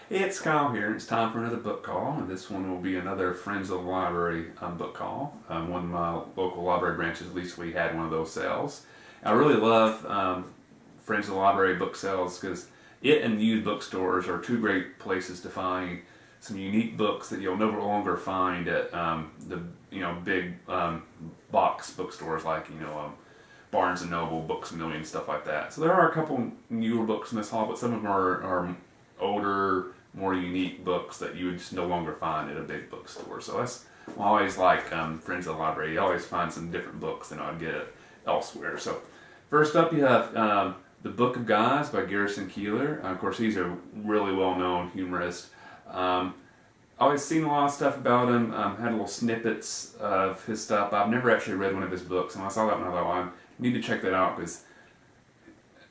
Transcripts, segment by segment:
Hey, it's Kyle here. It's time for another book call, and this one will be another Friends of the Library book call. One of my local library branches recently had one of those sales. I really love Friends of the Library book sales because it and used bookstores are two great places to find some unique books that you'll no longer find at the big box bookstores like Barnes and Noble, Books a Million, stuff like that. So there are a couple newer books in this hall, but some of them are older, more unique books that you would just no longer find at a big bookstore. So that's I always like Friends of the Library. You always find some different books than I'd get elsewhere. So first up, you have The Book of Guys by Garrison Keillor. Of course, he's a really well-known humorist. I always seen a lot of stuff about him. Had little snippets of his stuff. I've never actually read one of his books, and I saw that one. I thought, well, I need to check that out because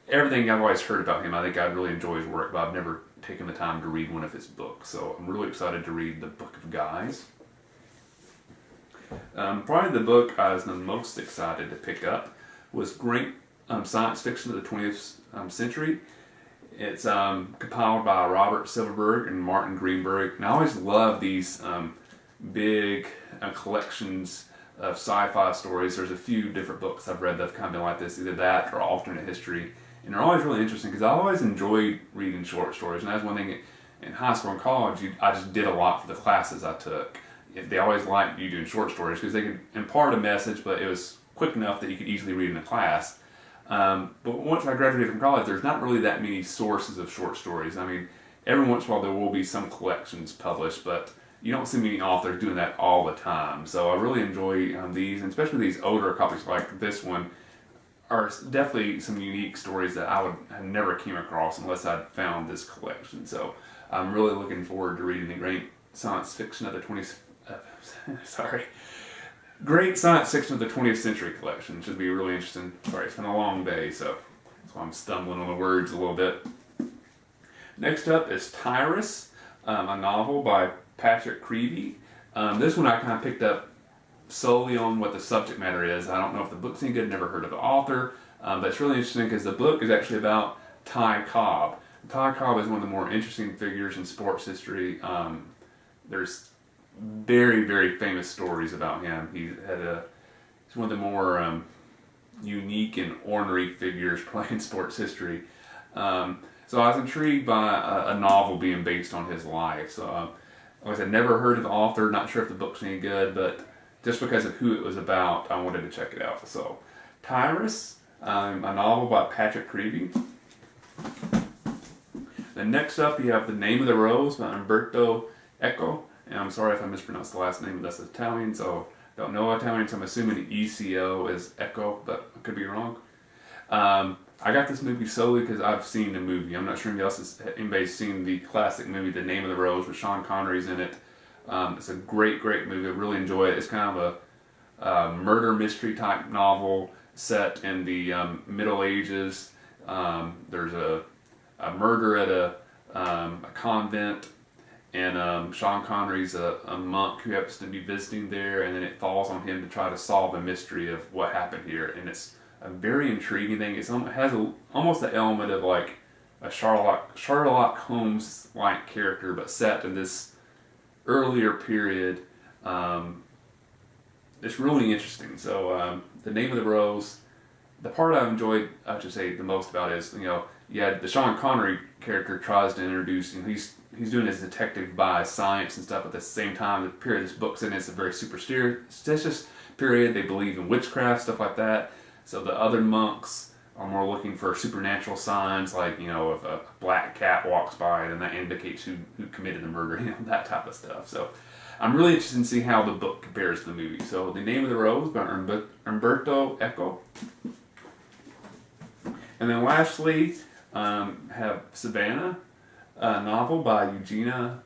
everything I've always heard about him, I think I'd really enjoy his work, but I've never taken the time to read one of his books. So I'm really excited to read The Book of Guys. Probably the book I was the most excited to pick up was great science fiction of the 20th century. It's compiled by Robert Silverberg and Martin Greenberg, and I always love these big collections of sci-fi stories. There's a few different books I've read that have kind of been like this, either that or alternate history, and they're always really interesting because I always enjoyed reading short stories, and that's one thing in high school and college I just did a lot for the classes I took. They always liked you doing short stories because they could impart a message, but it was quick enough that you could easily read in a class. But once I graduated from college, there's not really that many sources of short stories. I mean, every once in a while there will be some collections published, but you don't see many authors doing that all the time. So I really enjoy these, and especially these older copies like this one are definitely some unique stories that I would have never came across unless I'd found this collection. So I'm really looking forward to reading the great science fiction of the 20th. Great science fiction of the 20th century collection. Should be really interesting. Sorry, it's been a long day, so that's why I'm stumbling on the words a little bit. Next up is Tyrus, a novel by Patrick Creevy. This one I kind of picked up solely on what the subject matter is. I don't know if the book's any good, never heard of the author, but it's really interesting because the book is actually about Ty Cobb. Ty Cobb is one of the more interesting figures in sports history. There's very, very famous stories about him. He's one of the more unique and ornery figures playing sports history. So I was intrigued by a novel being based on his life. So like I said, never heard of the author, not sure if the book's any good, but just because of who it was about, I wanted to check it out. So Tyrus, a novel by Patrick Creevy. Then next up you have The Name of the Rose by Umberto Eco. And I'm sorry if I mispronounced the last name, but that's Italian, so don't know Italian, so I'm assuming ECO is Echo, but I could be wrong. I got this movie solely because I've seen the movie. I'm not sure anybody's seen the classic movie, The Name of the Rose, with Sean Connery's in it. It's a great, great movie. I really enjoy it. It's kind of a murder mystery type novel set in the Middle Ages. There's a murder at a convent, and Sean Connery's a monk who happens to be visiting there, and then it falls on him to try to solve the mystery of what happened here. And it's a very intriguing thing. It has almost the element of like a Sherlock Holmes-like character, but set in this earlier period. It's really interesting. So The Name of the Rose, the part I've enjoyed, I should say, the most about is, the Sean Connery character tries to introduce, he's doing his detective by science and stuff. At the same time, the period this book's in is a very superstitious period. They believe in witchcraft, stuff like that. So the other monks are more looking for supernatural signs, like, if a black cat walks by, then that indicates who committed the murder, that type of stuff. So I'm really interested in seeing how the book compares to the movie. So The Name of the Rose by Umberto Eco. And then lastly, have Savannah, a novel by Eugenia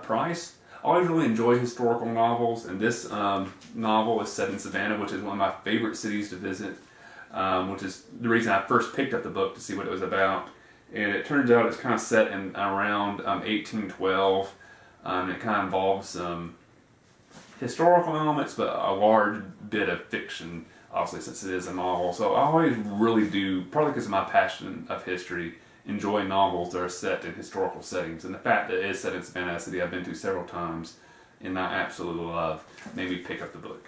Price. I always really enjoy historical novels, and this novel is set in Savannah, which is one of my favorite cities to visit, which is the reason I first picked up the book to see what it was about. And it turns out it's kind of set in around 1812, and it kind of involves historical elements, but a large bit of fiction, obviously, since it is a novel. So I always really do, partly because of my passion of history, enjoy novels that are set in historical settings. And the fact that it is set in Savannah, a city I've been to several times and I absolutely love, made me pick up the book.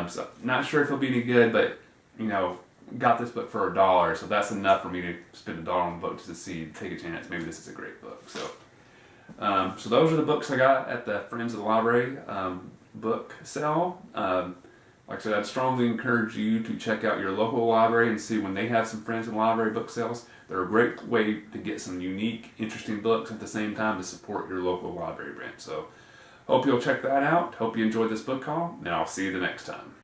So not sure if it'll be any good, but got this book for $1, so that's enough for me to spend $1 on the book just to take a chance. Maybe this is a great book. So those are the books I got at the Friends of the Library book sale. Like I said, I'd strongly encourage you to check out your local library and see when they have some Friends of the Library book sales. They're a great way to get some unique, interesting books at the same time to support your local library branch. So hope you'll check that out. Hope you enjoyed this book call, and I'll see you the next time.